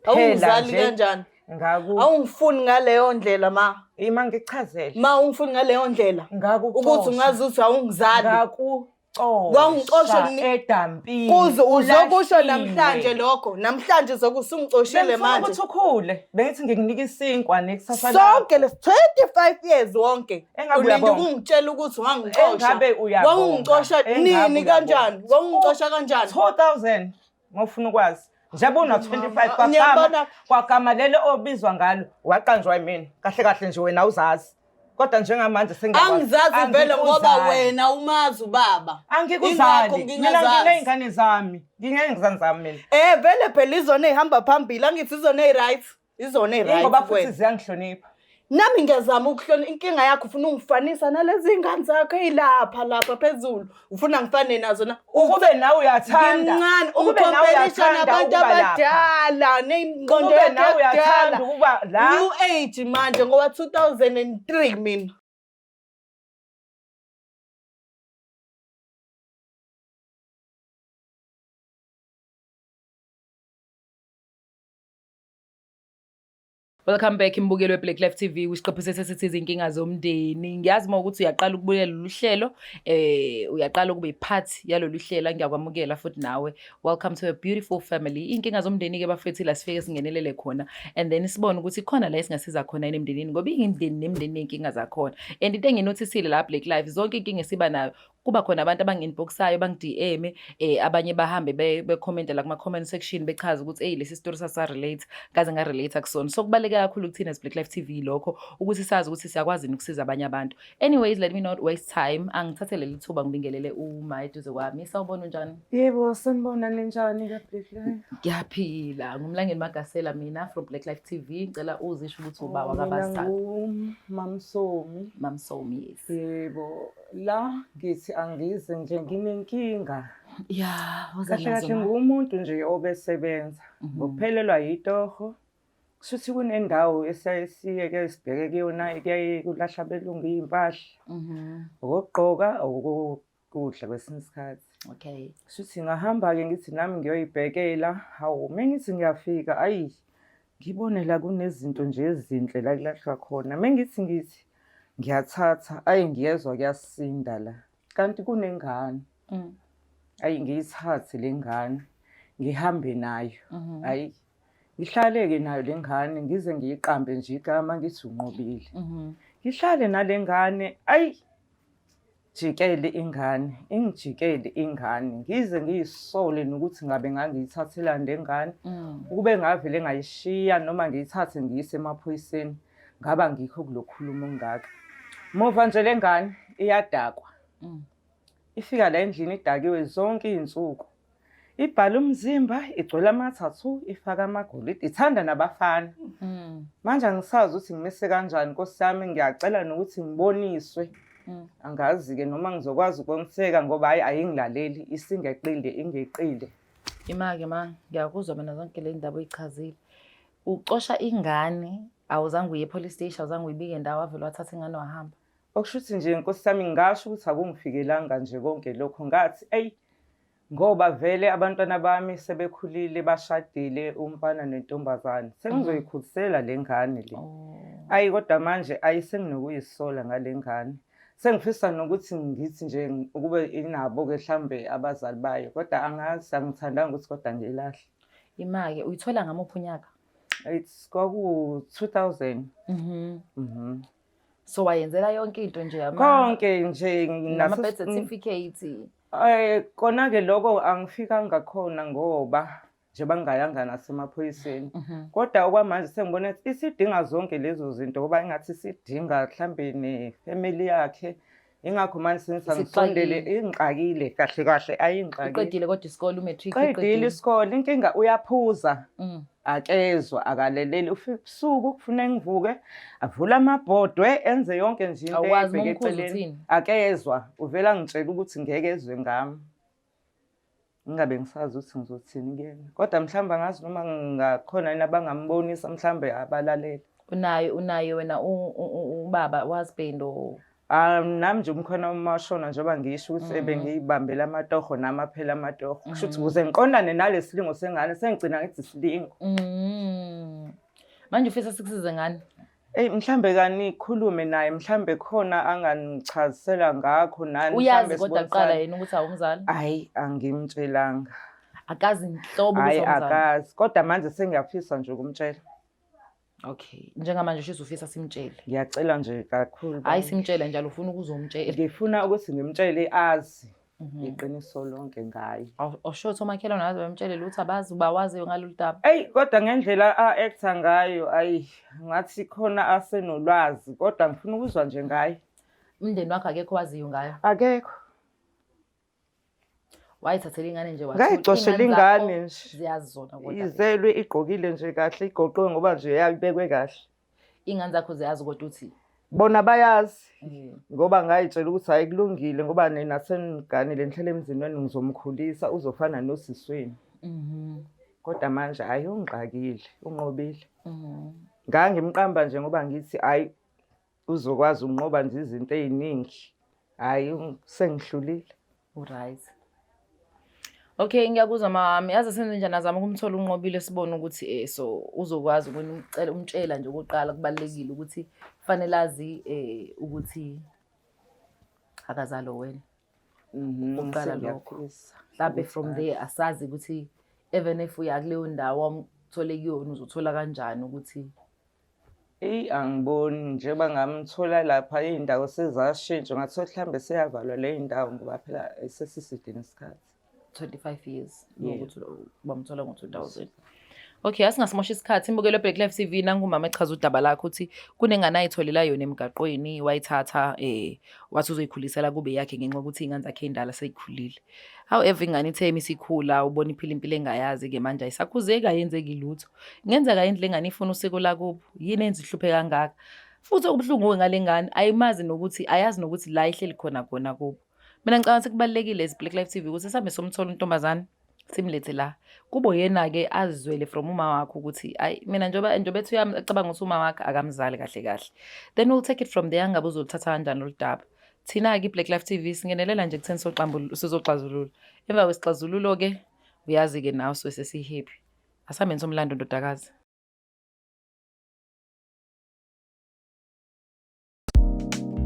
Awungizali kanjani? Awungifuni ngaleyo ndlela ma. Ima ngichazele. Ma ungifuni ngaleyo ndlela. Ukuthi ungazi ukuthi awungizali. Wangicosha edampini. Kuze uzokusho namhlanje lokho. Namhlanje zokusungicoshile manje. Ukuthi ukhule. Bengithi ngikunika isinkwa nekusasa sonke les 25 years wonke. Ulinde ukungitshela ukuthi wangicosha. Wangicosha nini kanjani? Wangicosha kanjani? 2000 ngofuna ukwazi. Njengoba una 25 kwagama lelo obizwa ngalo waqanjwa yimini. Kahle kahle nje wena uzazi. Kodwa njengamanje sengiyakwazi. Angizazi vele ngoba wena umazi ubaba. Angikuzali. Mina nginey'ngane zami. Nginey'ngane zami mina. Vele phela izona ey'hamba phambili. Angithi izona ey-right. Izona ey-right. Ngoba futhi ziyangihlonipha. Nami ngiyazama ukuhlonipha. Inkinga yakho ufuna ungifanisa nalezi ngane zakho ey'lapha phezulu. Ufuna ngifane nazo na. Ukube nawe uyathanda. Ngimncane. Ukompelisha nabantu abadala. Ney'ngqondo yakudala. New age manje ngoba 2003 mina. Welcome back imbukelo weBlack Life TV wisiqephu sesithi izinkinga zomndeni. Ngiyazi ukuthi uyaqala ukubulela lolu hlelo, uyaqala ukube part yalolu hlelo. Ngiyakwamukela futhi nawe. Welcome to a beautiful family. Inkinga zomndeni ke bafethi la sifike singenelele khona and then sibone ukuthi khona la esingasiza khona emndenini ngoba imindeni nemndeni inkinga zakhona. And into enginotisile la Black Life zonke inkinga esiba nayo kuba khona abantu abanginboxayo bangidm abanye bahambe becomment la kuma comment section bechaza ukuthi hey lesi story sasa relate kaze nga relate akusona. So kubaleka kakhulu kuthina as Black Life TV lokho ukuthi sazi ukuthi siyakwazi ukusiza abanye abantu. Anyways, let me not waste time. Angithathele lithuba ngibingelele uMayiduze kwami. Sawubona unjani? Yebo, sanibona ninjani ka Black Life? Ngiyaphila. Ngumlangeni Magasela mina from Black Life TV. Ngicela uzisho ukuthi ubawa kabasithathu. Mamsomi. Mamsomi, yes. Yebo, la ngithi angize nje nginenkinga. Yeah, kahle ngumuntu nje obesebenza. Ngophelelwa yitoho. Kushuthi kunendawo esayisiyeke sibheke kuyona ekuyaye kulahla belungu impahla. Ukugqoka ukudla kwesinye isikhathi. Okay. Kushuthi ngahamba ke ngithi nami ngiyoyibhekela. Hawu, mengithi ngiyafika ayi ngibone la kunezinto nje ezinhle la kulahlwa khona. Mengithi ngiyathatha ayi ngiyezwa kuyasinda la. Kanti kunengane. Ayi ngiyithathe lengane ngihambe nayo. Ayi ngihlaleke nayo lengane ngize ngiyiqambe nje igama ngithi unqobile. Ngihlale nalengane ayi jikele ingane ingijikele ingane ngize ngiyisole nokuthi ngabe ngangiyithathela lengane ukube ngavele ngayishiya noma ngiyithathe ngiyise emaphoyiseni ngaba ngikho kulokhuluma ongaka. Mova nje lengane iyadakwa. Ifika la endlini idakiwe zonke izinsuku. Ibhala umzimba, igcwele ama-tattoo, ifaka amagolide, ithanda nabafana. Manje angisazi ukuthi ngimise kanjani Nkosi yami, ngiyacela nokuthi ngiboniswe. Angazi-ke noma ngizokwazi ukongiseka ngoba ayingilaleli, isingeqile, ingeqile. Ima-ke ma, ngiyakuzwa mina zonke le ndaba oyichazile. Ucosha ingane, awuzange uye police station, awuzange uyibike ndawo avele wathatha ingane wahamba. Okushuthi nje Nkosi yami ngasho ukuthi akungifikelanga nje konke lokho ngathi eyi ngoba vele abantwana bami sebekhulile bashadile umfana nentombazane sengizoyikhulisela lengane le. Ayi kodwa manje ayisenginokuyisola ngalengane. Sengifisa nokuthi ngithi nje ukube inabo ke mhlambe abazali bayo kodwa angazi angithandanga ukuthi kodwa ngilahle. Ima-ke uyithola ngamuphi unyaka? It's kwaku 2000. So wayenzela yonke into nje konke nje nama-birth certificate. Kona-ke lokho angifikanga khona ngoba nje bangayanga nasemaphoyiseni. Kodwa okwamanje sengibona ukuthi isidinga zonke lezo zinto ngoba ingathi isidinga mhlambe nefamily yakhe. Ingakho manje sengisangizondele ingixakile kahle kahle ayingixakile. Uqedile kodwa isikole umatric uqedile isikole inkinga uyaphuza. Akezwa akaleleli ufika ubusuku kufuna ngivuke avula amabhodwe enze yonke nje into ebheke eceleni. Akezwa uvela ngitshela ukuthi ngeke ezwe ngami. Ngingabe ngisazi ukuthi ngizothini kuyena. Kodwa mhlawumbe angazi noma ngakhona yena bangambonisa mhlawumbe abalaleli. Unayo wena ubaba husband or Nami nje umkhona umashona njengoba ngisho ukuthi bengiyibambela amatoho namaphela amatoho. Kusho ukuthi ukuze ngiqondane nalesilingo sengane sengigcina ngithi isilingo. Manje ufisa sikusize ngani? Mhlambe kanikhulume naye mhlambe khona anganichazisela ngakho nani mhlambe kodwa aqala yena ukuthi awumzali? Hayi angimtshelanga. Akazi inhlobo ukuthi awumzali? Hayi akazi kodwa manje sengiyafisa nje ukumtshela. Okay, njengamanje ushisa ufisa simtshele. Ngiyacela nje kakhulu. Hayi simtshele njalo ufuna ukuzomtshela. Ngifuna ukuthi ngimtshele azi iqiniso lonke ngaye. Awusho umakhelwane nazo bemtshele lutho abazi bawazi ngalolu daba. Kodwa ngendlela a-acta ngayo ngathi khona asenolwazi kodwa ngifuna ukuzwa nje ngaye. Umndeni wakhe akekho waziyo ngayo? Akekho. Wayithathela ingane nje wathi ngayicoshela ingane nje. Ziyazi zona kodwa. Izelwe igqokile nje kahle igoqwe ngoba nje yabekwe kahle. Ingane zakho ziyazi kodwa uthi bona bayazi ngoba ngayitshela ukuthi ayikulungile ngoba nina seniganile nihlele emzinweni ngizomkhulisa uzofana nosisweni. Kodwa manje ayongqakile unqobile. Ngangimqamba nje ngoba ngithi hayi uzokwazi unqoba nje izinto eziningi. Hayi sengihlulile. Right. Okay, ngiyakuzwa mama. Yazi senze njani azama ukumthola unqobile sibone ukuthi so uzokwazi ukunicela umtshela nje oqala kubalekile ukuthi kufanele azi ukuthi akazalo wena. Uqala lokho. Mhlawumbe from there asazi ukuthi even if uya kuleyo ndawo umthole kuyona uzothola kanjani ukuthi angiboni njengoba ngamthola lapha indawo sezashintsha ngathi mhlambe seyavalwa le ndawo ngoba phela sesiside nesikhathi. 25 years ukuthi bamthola ngo-2000. Okay, asingasimosha isikhathi. Imbukelo Black Life TV nangumama echaza udaba lakho ukuthi kunengane ayitholela yona emgaqweni wayithatha wathi uzoyikhulisela kube yakhe ngenxa ukuthi ingane zakhe indala seyikhulile. However ingane ithe isikhula ubona iphila impilo engayazi ke manje ayisakhuzeka yenzeki lutho. Ngenzeka indle engane ifuna usiko lakubo yini enze ihluphe kangaka. Futhi okubuhlungu ngalengane ayimazi nokuthi ayazi nokuthi la ihleli khona kubo. Mina ngicabanga ukuthi kubalekile Black Life TV ukuthi sihambe somthola untombazane simlethe la kubo yena ke azizwele from uma wakhe ukuthi ay mina njobe ethi uyacabanga ukuthi uma wakhe akamzali kahle. Then we'll take it from there ngabe uzolithatha kanjani loludaba. Thina ke Black Life TV singenelela nje kutheni sizoxazulula. Emva kwesixazululo ke uyazi ke nawe sesihappy. Asameni somlando ndodakazi.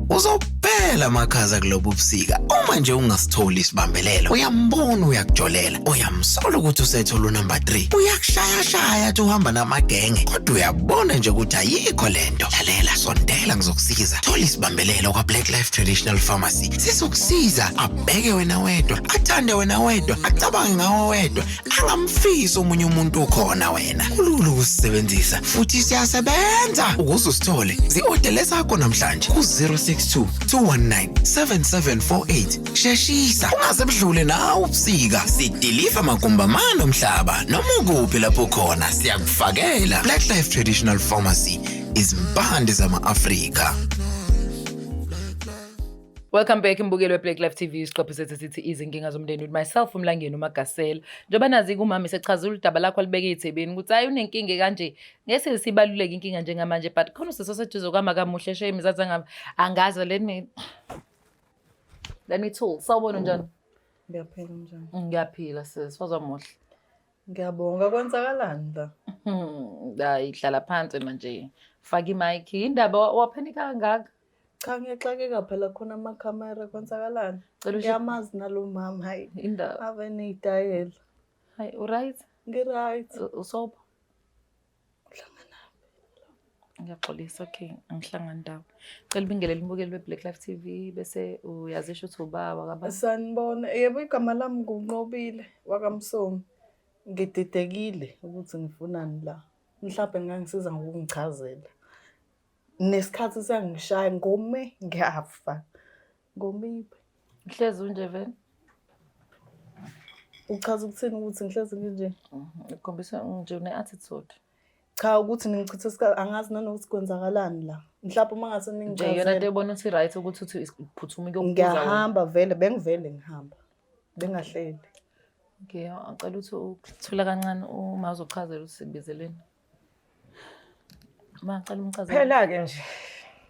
Uzophela amakhaza kulobu ubusika uma nje ungasitholi isibambelelo uyambona uyakujolela uyamsola ukuthi usethola unumber 3 uyakushaya athi uhamba namagenge kodwa uyabona nje ukuthi ayikho lento lalela sondela ngizokusiza thola isibambelelo kwa Black Life Traditional Pharmacy sizokusiza abheke wena wedwa athande wena wedwa acabange ngawe wedwa angamfisi omunye umuntu ukhona wena kulula ukusebenzisa futhi siyasebenza ukuze usithole zi-order sakho namhlanje ku 062-219-7748 sheshisa ungasebudlule nawe ubusika sidiliva magumbamano omhlaba noma ukuphi lapho khona siyakufakela Black Life Traditional Pharmacy izimpande zama-Afrika. Welcome back imbukelo Black Life TV isiqopho sethu sithi izinkinga zomndeni with myself uMlangeni uMagasela. Njoba nazi kumama sechazula udaba lakho alibeke ithebeni ukuthi hayi unenkinga kanje ngese sibaluleke inkinga njengamanje but khona sesosethu zokwama kamuhle shame zathi angazi let me talk. Sawubona njani? Ngiyaphila njani? Ngiyaphila sisifazwa muhle. Ngiyabonga kwenzakalani la? Hayi hlala phansi manje. Faka imic indaba waphanika kangaka. Cha ngiyaxakeka phela khona amakhamera kwenzakalani? Ngiyamazi nalo mama hayi. Indaba ave neyitayela. Hayi right? Ngi-right. Usobo? Ngiyaxolisa okay angihlangana ndawo. Cela ubingelele imbukelo Black Life TV bese uyazisho ukuthi ubaba kababa. Sanibona yebo igama lami nguNqobile wakamsomi. Ngididekile ukuthi ngifunani la. Mhlawumbe ngangisiza ngokungichazela. Nesikhathi sengishaya ngome ngiyafa. Ngomibe. Ihlezi unje vele? Uchaza ukuthini ukuthi ngihlezi nje? Ukhombisa nje une-attitude. Cha ukuthi ngichitha isikhathi angazi nanokuthi kwenzakalani la. Mhlawumbe uma ngase ningichazela. Nje yona into ebona ukuthi right ukuthi uphuthuma ukuyokubuza. Ngiyahamba vele bengivele ngihamba. Bengahleli. Okay, acela ukuthi uthula kancane uma uzochazela usibizeleni. Macala umchazela. Phela ke nje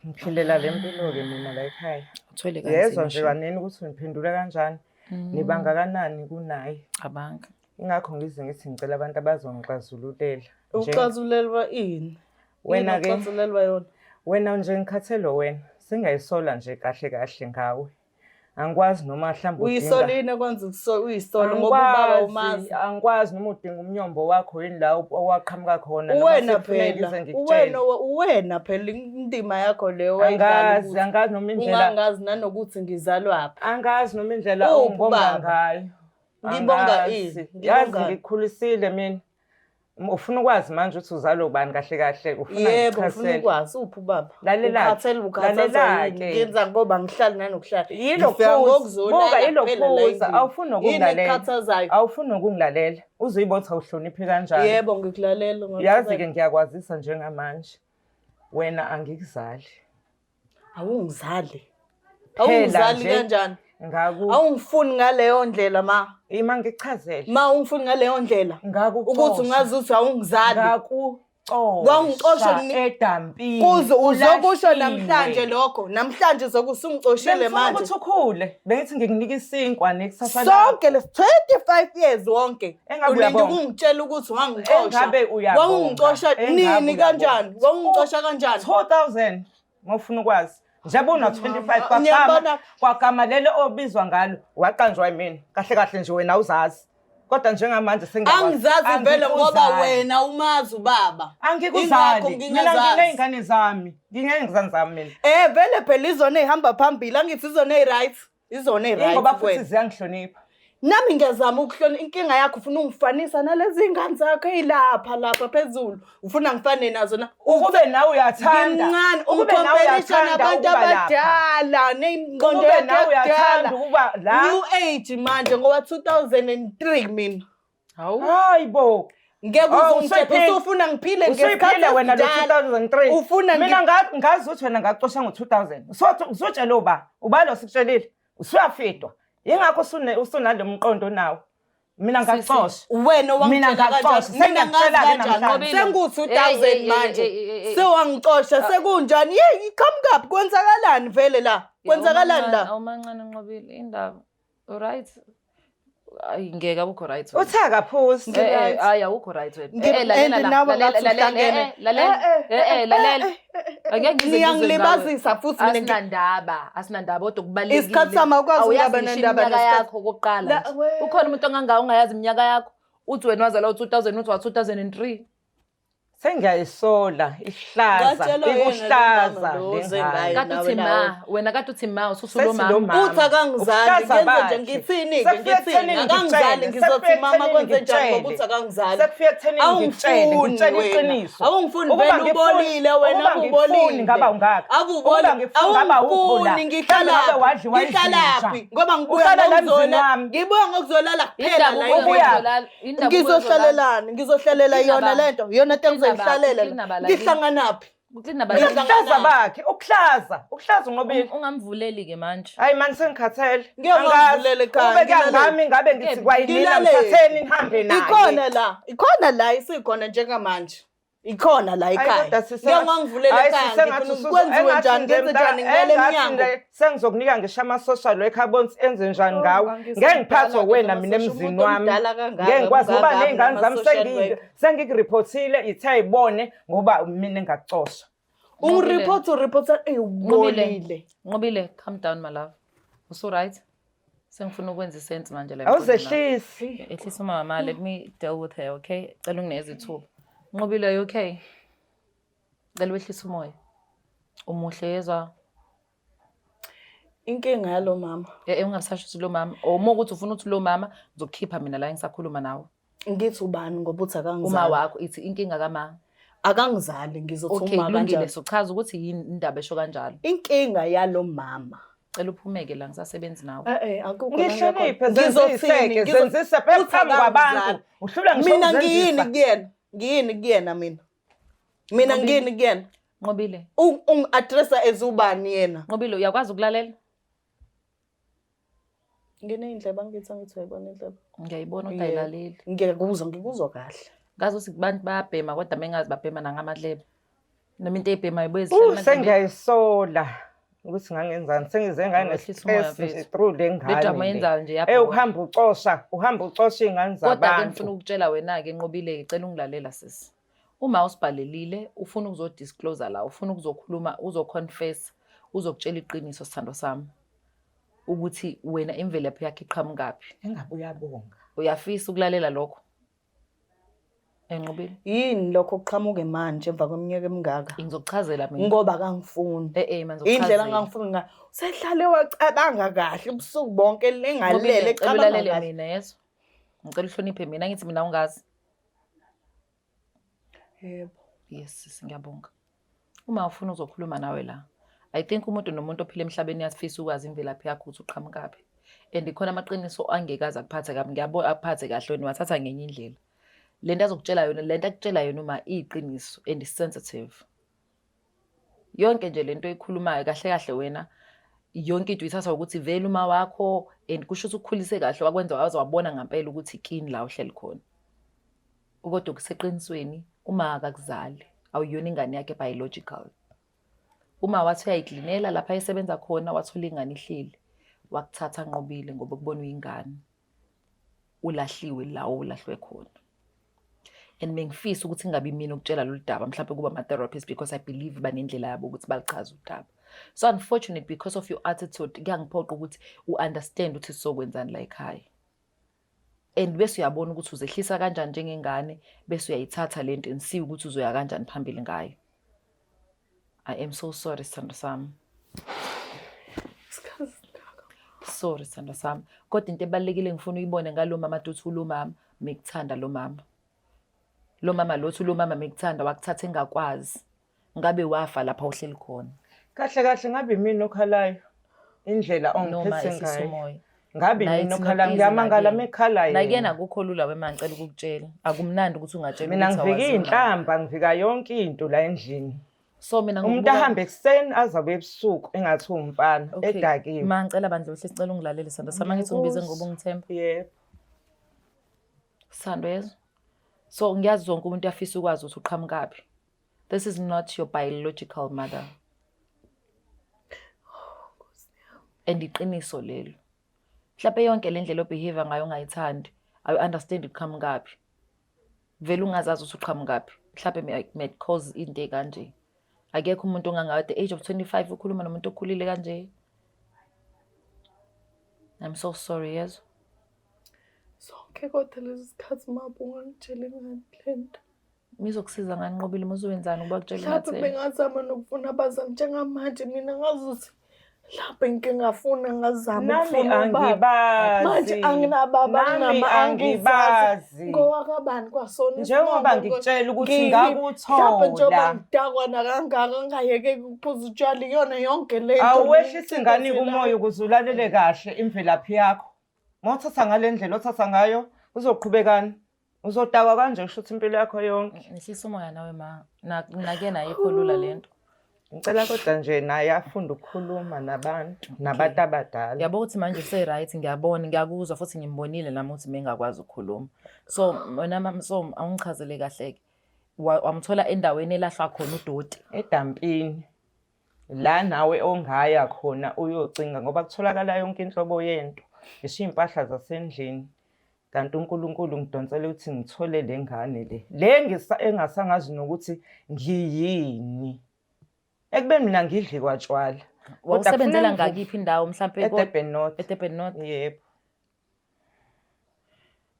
ngiphilela le mpilo-ke mina la ekhaya. Uthwele Yezwa nje kanini ukuthi niphendule kanjani, nibanga kanani kunaye. Abanga. Ingakho ngize ngithi ngicela abantu abazongixazululela. Uxazulelwa ini? Wena-ke Uxazulelwa yona. wena nje ngikhathelo wena, singayisola nje kahle kahle ngawe. Angikwazi noma mhlawumbe Uyisolile kwenza uyisolo ngoba ubaba umazi. Angikwazi noma udinga umnyombo wakho yini la owaqhamuka khona Wena phela indima yakho leyo wayidlala. Angazi noma indlela. Ungangazi nanokuthi ngizalwaphi. Angazi noma indlela ongibonga ngayo. Ngibonga ini? Yazi ngikukhulisile mina. Ufuna ukwazi manje ukuthi uzalo bani kahle kahle ufuna yebo ufuna ukwazi uphi ubaba ukhathela ngenza ngoba ngihlali nanokuhlala yilokhuza awufuni ukunglalela awufuni ukungilalela uzuyibotha uhloniphi kanjani yebo ngikulalela yazi-ke ngiyakwazisa njengamanje wena angikuzali awungizali kanjani awungifuni ngaleyo ndlela ma ima ngichazele ma ungifuni ngaleyo ndlela ukuthi ungazi ukuthi awungizali ngakutshosha edampini kuze uzokusho namhlanje lokho namhlanje zokusungicoshile manje ukuthi ukhule bengithi ngikunika isinkwa nekusasa sonke les 25 years wonke ulinde ukungitshela ukuthi wangicosha wangicosha nini kanjani wangicosha kanjani 2000 ngofuna ukwazi njengoba una 25 kwagama lelo obizwa ngalo waqanjwa yimina kahle kahle nje wena uzazi kodwa njengamanje angizazi vele ngoba wena umazi ubaba angikuzali mina ngineyingane zami zami mina vele phela izona ehamba phambili angithi izona eziright ngoba futhi ziyangihlonipha nami ngiyazama ukuhlonipha inkinga yakho ufuna ungifanisa nalezi ingane zakho lapha phezulu ufuna ngifane nazo na ukube nawe uyathanda ukube nawe uyathanda abantu abadala neyingqondo uyathanda ukuba la new age manje ngoba 2003 mina hayibo ngeke uzongitshela ufuna ngiphile ngesikhathi wena lo 2003 ufuna mina ngazi ukuthi wena ngacosha ngo2000 usotshela ubalo sikutshelile usuyafidwa yingakho usunalo mqondo nawo mina ngacosha wena wangitshela kanjani mina ngakutshela kanjani sengu2000 manje sewangicosha sekunjani iqhamukapi kwenzakalani vele la kwenzakalani la awumancane Nqobile indaba alright ngeke akukho right uthaka phuzi hayi awukho right wena lalela ngiyangilibazisa futhi mina asinandaba kodwa kubalekile isikhathi sama ukwazi ukube nendaba yakho okokuqala ukhona umuntu ongayazi iminyaka yakho uthi wena wazala u2000 uthi wa2003 sengiyayisola ihlaza ikuhlaza kade uthi ma wena kade uthi ma ususula mama uthi akangizali ngenze nje ngithini akangizali ngizothi mama kwenze njani ngoba uthi akangizali sekufika ekutheni ngitshele iqiniso awungifuni vele ubolile wena ubolile ngaba ungaka awungifuni ngihlalaphi ngoba ngibuya ngokuzolala kuphela la ngizohlalelani yona lento yona tenze ngihlanganaphi ukuhlaza bakhe ukuhlaza Nqobile ungamvuleli ke manje hayi manje sengikhathele ngiyamvulele ekhaya ngami ngabe ngithi kwayinina ngithatheni nihambe naye ikhona la isikhona njengamanje ikhona la ekhaya ngiyangivulela ekhaya kwenziwe njani ngenze njani ngilele eminyango sengizokunika ngisho ama-social worker abonise enze njani ngawo ngeke ngiphathwe wena mina emzini wami ngeke ngikwazi ngoba ney'ngane zami sengikuripothile ithe ayibone ngoba mina engakucosha ungiripotha ubonile Nqobile calm down my love uso-right sengifuna ukwenza isense manje la awuzehlisi ehlisa umama let me deal with her okay cela ungineza ithuba Nqobile are you okay? Ngicela wehlisa umoya. Umuhle yezwa. Inkinga yalo mama. Ungasasho ukuthi lo mama. Uma ukuthi ufuna ukuthi lo mama ngizokukhipha mina la engisakhuluma nawe. Ngithi ubani ngoba uthi akangizali. Uma wakho ithi inkinga kama. Akangizali ngizothi uma kanjani. Okay, kulungile sochaza ukuthi yini indaba esho kanjalo. Inkinga yalo mama. Cela uphumeke la ngisasebenzi nawe. Akukho ngihloniphe zenziseke zenzisa phambi kwabantu. Uhlula ngisho mina ngiyini kuyena. Ngiyini kuyena mina ngiyini kuyena Nqobile addressa ezubani yena Nqobile uyakwazi ukulalela ngineyindleba ngithi angithi uyayibona indleba ngiyayibona udayilaleli ngikuzwa kahle ngazi ukuthi kubantu bayabhema kodwa mengazi babhema nangamadlebe noma into ebhemayo ibuye sengiyayisola ukuthi ngangenzani sengize ngane-stress nje through le ngane nje uhamba ucosha iy'ngane zabantu. Kodwa-ke ngifuna ukutshela wena-ke Nqobile-ke cela ungilalela sisi. Uma usibhalelile ufuna ukuzodiscloser la, ufuna ukuzokhuluma, uzoconfess, uzokutshela iqiniso sithando sami ukuthi wena imvelaphi yakho iqhamukaphi. Engabe uyabonga. Uyafisa ukulalela lokho? Nqobile. Yini lokho kuqhamuke manje emva kweminyaka emingaka? Ngizokuchazela mina. Ngoba kangifuni. Manje indlela engangifuni ngayo. Usehlale wacabanga kahle ubusuku bonke lengalele ecabanga mina yeso. Ngicela uhloniphe mina ngithi mina ungazi. Yebo. Yes, ngiyabonga. Uma ufuna uzokhuluma nawe la, I think umuntu nomuntu ophila emhlabeni yasifisa ukwazi imvelaphi yakho ukuthi uqhamukaphi. And ikhona amaqiniso angekazi akuphathe kabi, ngiyabona akuphathe kahle wena wathatha ngenye indlela. Lento azokutshela yona, lento akutshela yona uma iqiniso and sensitive. Yonke nje lento ekhulumayo kahle kahle wena yonke into uyithatha ukuthi vele uma wakho and kusho ukuthi ukukhulise kahle wakwenza waze wabona ngempela ukuthi ikini la uhleli khona. Kodwa kuseqinisweni uma akakuzali awuyona ingane yakhe biological. Uma wathi uyayiklinela lapha esebenza khona wathola ingane ihleli wakuthatha Nqobile ngoba kubona uyingane. Ulahliwe la ulahlwe khona. And mengifisa ukuthi ngabe mina ukutshela lo daba mhlawumbe kuba ama therapist because I believe banendlela yabo ukuthi balichaza udaba. So unfortunate because of your attitude kuyangiphoqa ukuthi uunderstand ukuthi sizokwenzani la ekhaya. And bese uyabona ukuthi uzehlisa kanjani njengengane bese uyayithatha lento insiwe ukuthi uzoya kanjani phambili ngayo. I am so sorry sithando sami. Sorry sithando sami. Kodwa into ebalekile ngifuna uyibone ngalo mama duthi lo mama mekuthanda lo mama. Lo mama lothu lo mama mekuthanda wakuthatha engakwazi. Ngabe wafa lapha uhleli khona. Kahle kahle ngabe mina okhalayo. Indlela ongiphethe ngayo. Ngabe mina okhalayo ngiyamangala mekhala yena. Nakuyena akukho lula wema ngicela ukukutshela. Akumnandi ukuthi ungatshela ukuthi mina ngivika inhlamba ngivika yonke into la endlini. So mina umuntu ahamba ekseni azabe ebusuku engathi umfana edakile. Ma ngicela bandla uhle sicela ungilalele Sando. Sama ngithi ungibize ngoba ungithemba. Yebo. Sando yezo. So ngiyazi zonke umuntu afisa ukwazi ukuthi uqhamukaphi. This is not your biological mother. And iqiniso lelo. Mhlawumbe yonke le ndlela obehavior ngayo ongayithandi, I understand uqhamukaphi. Vele ungazazi ukuthi uqhamukaphi. Mhlawumbe may cause into kanje. Akekho umuntu ongangayo at the age of 25 ukhuluma nomuntu okhulile kanje. I'm so sorry, yes. Sonke kodwa lezi sikhathi mapho ungangitshela ngalento. Mizokusiza ngani Nqobile muzowenzani ukuba kutshela ngathi. Mhlawumbe bengazama nokufuna abazali njengamanje mina ngazuthi lapho ngingafuna ngazama ukufuna ubaba. Manje anginababa nama angibazi. Ngowakabani kwasona njengoba ngikutshela ukuthi ngakuthola. Lapho njengoba ngidakwana kangaka ngayeke ukuphuza utshwala iyona yonke lento. Awehlisa ingane kumoya ukuze ulalele kahle imvelaphi yakho. Mawuthatha ngale ndlela othatha ngayo uzoqhubekani? Uzodakwa kanje usho ukuthi impilo yakho yonke. Ngihlisa umoya nawe ma. Nakuyena ayikho lula lento. Ngicela kodwa nje naye afunda ukukhuluma nabantu nabantu abadala. Ngiyabona ukuthi manje use right ngiyabona ngiyakuzwa futhi ngimbonile nami ukuthi mengakwazi ukukhuluma. So wena mama so awungichazele kahle ke. Wamthola endaweni elahlwa khona uDoti eDampini. La nawe ongaya khona uyocinga ngoba kutholakala yonke inhlobo yento. Ngisho impahla zasendlini. Kanti uNkulunkulu ngidonsela ukuthi ngithole lengane le. Le engasangazi nokuthi ngiyini. Ekubeni mina ngidli kwatshwala. Wawusebenzela ngakiphi indawo mhlawumbe eDurban North. Yebo.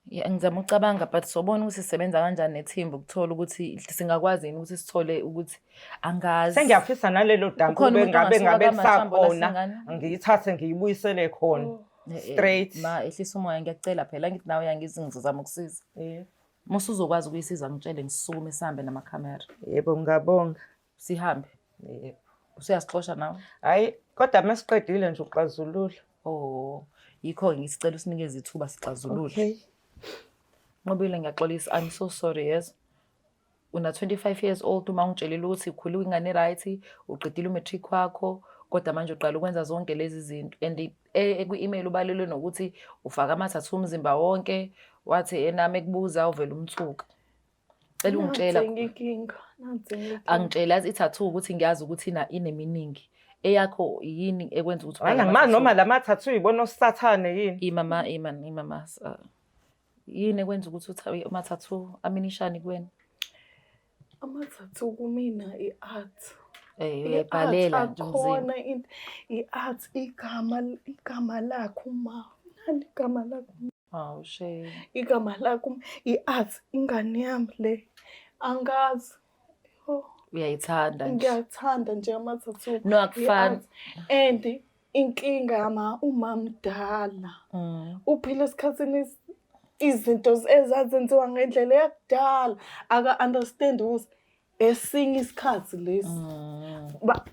Yeah, ngizama ucabanga but sobona ukuthi sisebenza kanjani nethimba ukuthola ukuthi singakwazi yini ukuthi sithole ukuthi angazi. Sengiyafisa nalelo dampu ngabe sakhona. Ngiyithathe ngiyibuyisele khona. Straight. Ma ehlisa umoya ngiyacela phela ngithi nawe yangizi ngizozama ukusiza. Yebo. Musu uzokwazi ukuyisiza ngitshele ngisukume sihambe namakhamera. Yebo ngiyabonga. Sihambe. Yebo. Usiyasixosha nawe? Hayi, kodwa masiqedile nje uxazulula. Oh, yikho ngisicela usinikeze ithuba sixazulule. Okay. Nqobile ngiyaxolisa, I'm so sorry yes. Una 25 years old uma ungitshelile ukuthi ukhulile ingane right, uqedile umatric wakho, kodwa manje uqala ukwenza zonke lezi zinto and ku-email ubalelwe nokuthi ufaka amathathu umzimba wonke, wathi enami ekubuza uvela umthuka. cela ungitshela. Angitshela yazi i-tattoo ukuthi ngiyazi ukuthi ineminingi. Eyakho yini ekwenza ukuthi Angimazi noma lama-tattoo ibona osathane yini? Imama yini ekwenza ukuthi ama-tattoo aminishani kuwena? Ama-tattoo kumina i-art. Uyayibhalela nje akhona i-art igama lakho uma nani igama lakho. Hawu shame. Igama lakho i-art ingane yami le angazi. Uyayithanda nje. Ngiyathanda nje ama-tattoo. No akufani. And inkinga uma mdala. Uphila esikhathini izinto ezazenziwa ngendlela yakudala aka-understand ukuthi esinye isikhathi lesi.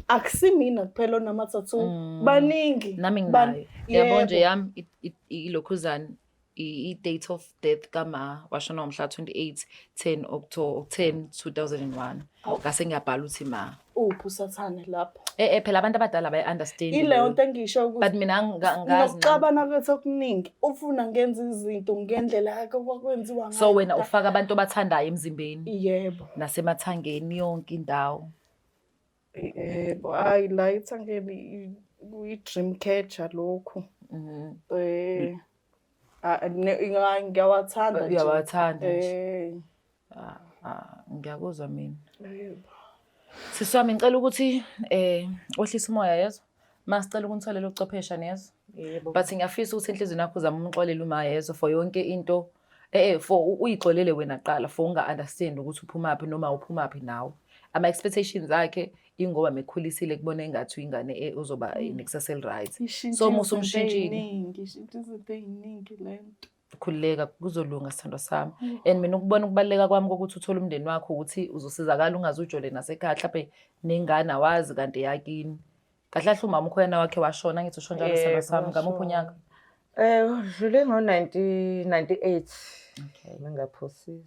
Akusimina kuphela onama-tattoo baningi. Nami nginayo. Yabo nje yami ilokhuzana i-date of death kama washona ngomhla 28/10/2001. Ngase ngiyabhala ukuthi ma. Uphi usathane lapho? Phela abantu abadala bayi-understand. Ileyo nto engisho ukuthi. But mina ngazi nokuxabana kwethu okuningi ufuna ngenza izinto ngendlela yakho kwakwenziwa ngayo. So wena ufaka abantu obathandayo emzimbeni? Yebo. Nasemathangeni yonke indawo? Yebo, hayi la ithangeni kuyi-dream catcher lokhu. Ngiyawathanda nje. Uyawathanda nje. Ngiyakuzwa mina. Yebo. Siswami ngicela ukuthi wehlisa umoya yezo. Masicela ukunitholela ucwephesha nezo. Yebo. But ngiyafisa ukuthi enhlizweni yakho uzama umxolele uma yezo for yonke into for uyixolele wena qala for unga-understand ukuthi uphumaphi noma uphumaphi nawe. Ama-expectations akhe ingoba mekhulisile kubona engathi ingane uzoba nekusasa right. So musu umshintshile. Ngishintshe izinto eziningi lento. Khulileka kuzolunga sithandwa sami. And mina ukubona ukubaleka kwami kokuthi uthole umndeni wakho ukuthi uzosizakala ungazujole nasekhaya mhlawumbe nengane awazi kanti yakini. Kahle kahle umama ukhona wakhe washona ngithi usho njalo sithandwa sami ngamuphi unyaka? Udlule ngo-1998. Okay. Mengaphosisi.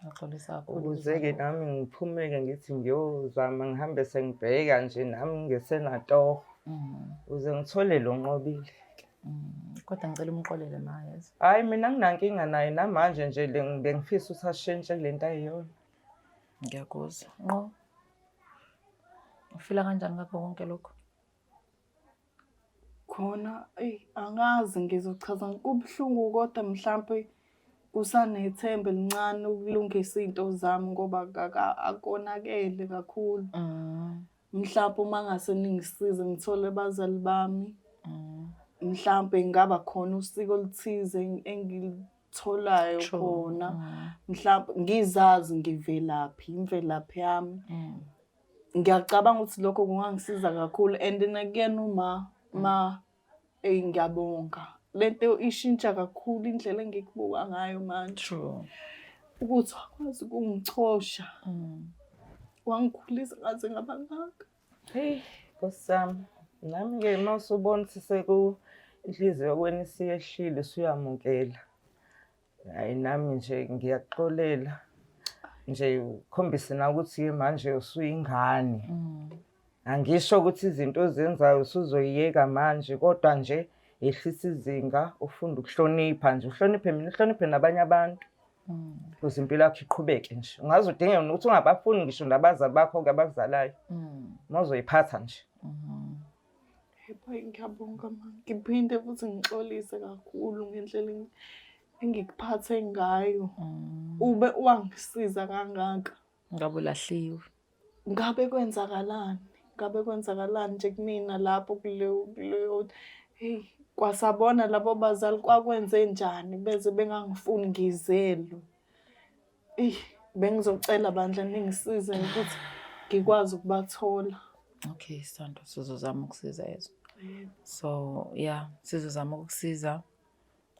Ngixolisa Ukuze-ke nami ngiphumeke ngithi ngiyozama ngihambe sengibheka nje nami ngesenatoho. Uze ngithole lo nqobile. Kodwa ngicela umxolele mayezo. Hayi mina nginankinga naye namanje nje bengifisa ukuthi ashintshe kule nto ayiyona. Ngiyakuzwa. Ngo. Ufila kanjani ngakho konke lokho? Khona angazi ngizochaza kubuhlungu kodwa mhlambe usanethembe elincane ukulungisa izinto zami ngoba akonakele kakhulu. Mhlawumbe uma ngase ningisize ngithole abazali bami. Mhlawumbe ngaba khona usiko oluthize engilitholayo khona. Mhlawumbe ngizazi ngivelaphi imvelaphi yami. Ngiyacabanga ukuthi lokho kungangisiza kakhulu and again uma ngiyabonga. Lento ishintsha kakhulu indlela engikubuka ngayo manje. True. Ukuthi wakwazi ukungichosha. Wangikhulisa ngaze ngabangaka. Hey, Nkosami. Nami-ke uma usubona ukuthi inhliziyo kwena isiyehlile usuyamukela. Hayi nami nje ngiyaxolela. Nje ukhombise na ukuthi-ke manje usuyingane. Angisho ukuthi izinto ozenzayo usuzoyiyeka manje kodwa nje ehlisa izinga ufunda ukuhlonipha nje uhloniphe mina uhloniphe nabanye abantu. Ukuze impilo yakho iqhubeke nje. Ungaze udinge ukuthi ungabafuni ngisho nabazali bakho ngabakuzalayo. Mawuzoyiphatha nje. Yebo ngiyabonga mama. Ngiphinde futhi ngixolise kakhulu ngendlela engikuphathe ngayo. Ube wangisiza kangaka. Ngabe ulahliwe. Ngabe kwenzakalani? Nje kumina lapho kuleyo hey kwasabona labo bazali kwakwenze njani beze bengangifuni ngizelo. Bengizocela bandla ningisize ukuthi ngikwazi ukubathola. Okay, Sandra, sizozama ukusiza yezo. So, yeah, sizozama ukusiza.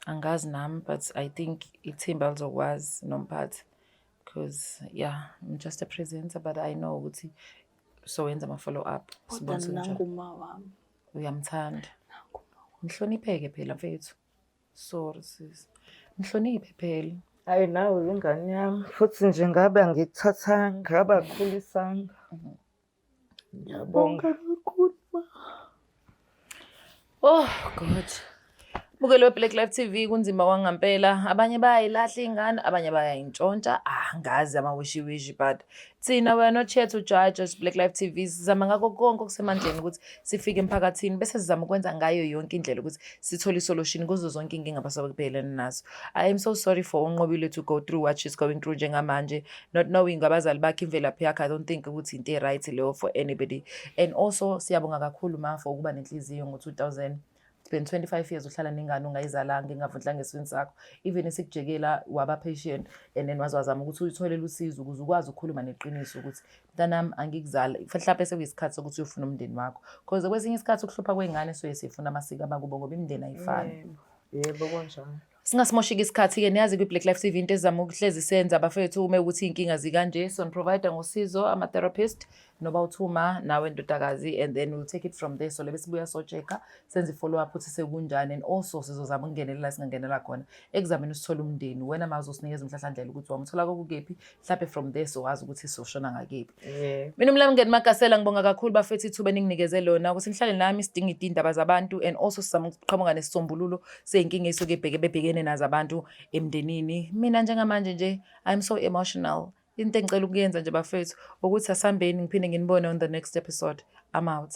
Angazi nami, but I think ithimba lizokwazi nomphathi because yeah, I'm just a presenter but I know ukuthi so wenza ama follow up. Sibonise nanguma wami. Uyamthanda. Nihlonipheke phela mfethu. Sorry sis. Nihloniphe phela. Hayi nawe ingane yami futhi nje ngabe angikuthathanga ngabe akukhulisanga. Ngiyabonga. Oh God. Bukelo we-Black Life TV kunzima kwangampela. Abanye bayayilahla ingane, abanye bayayintshontsha. Angazi amawishiwishi but thina we are not here to judge as Black Life TV. Sizama ngakho konke okusemandleni ukuthi sifike emphakathini bese sizama ukwenza ngayo yonke indlela ukuthi sithole isolution kuzo zonke inkinga abasabekubhekene nazo. I am so sorry for Unqobile to go through what she's going through njengamanje, not knowing abazali bakhe imvelaphi yakhe. I don't think ukuthi into right leyo for anybody. And also siyabonga kakhulu ma for ukuba nenhliziyo ngo-2000 been 25 years uhlala nengane ungayizalanga ingavundlanga esweni sakho, even esikujekela waba patient and then wazama ukuthi uyitholele usizo ukuze ukwazi ukukhuluma neqiniso ukuthi mntanami angikuzala mhlawumbe sekuyisikhathi sokuthi uyofuna umndeni wakho, because kwesinye isikhathi ukuhlupha kwengane soye sifuna amasiko abakubo ngoba imindeni ayifani. Yebo konjalo. Singasimoshika isikhathi-ke niyazi kwi-Black Life TV into ezama ukuhlezi senza abafethu uma ukuthi iy'nkinga zikanje provider ngosizo ama-therapist noba uthuma nawe ndodakazi, and then we'll take it from there. So lebe sibuya so-check-a senze i-follow up ukuthi sekunjani, and also sizozama ukungenelela singangenela khona ekuzameni usithola umndeni. Wena ma uzosinikeza umhlahlandlela ukuthi wamthola kokukephi, mhlawumbe from there sowazi ukuthi soshona ngakephi. Mina umlami Mngeni Magasela ngibonga kakhulu bafethu ithuba eninginikeze lona ukuthi nihlale nami sidinga iy'ndaba zabantu, and also sizama ukuqhamuka nesisombululo sey'nkinga ey'suke bebhekene nazo abantu emndenini. Mina njengamanje nje I'm so emotional. Into engicela ukuyenza nje bafethu ukuthi asambeni ngiphinde nginibone on the next episode. I'm out.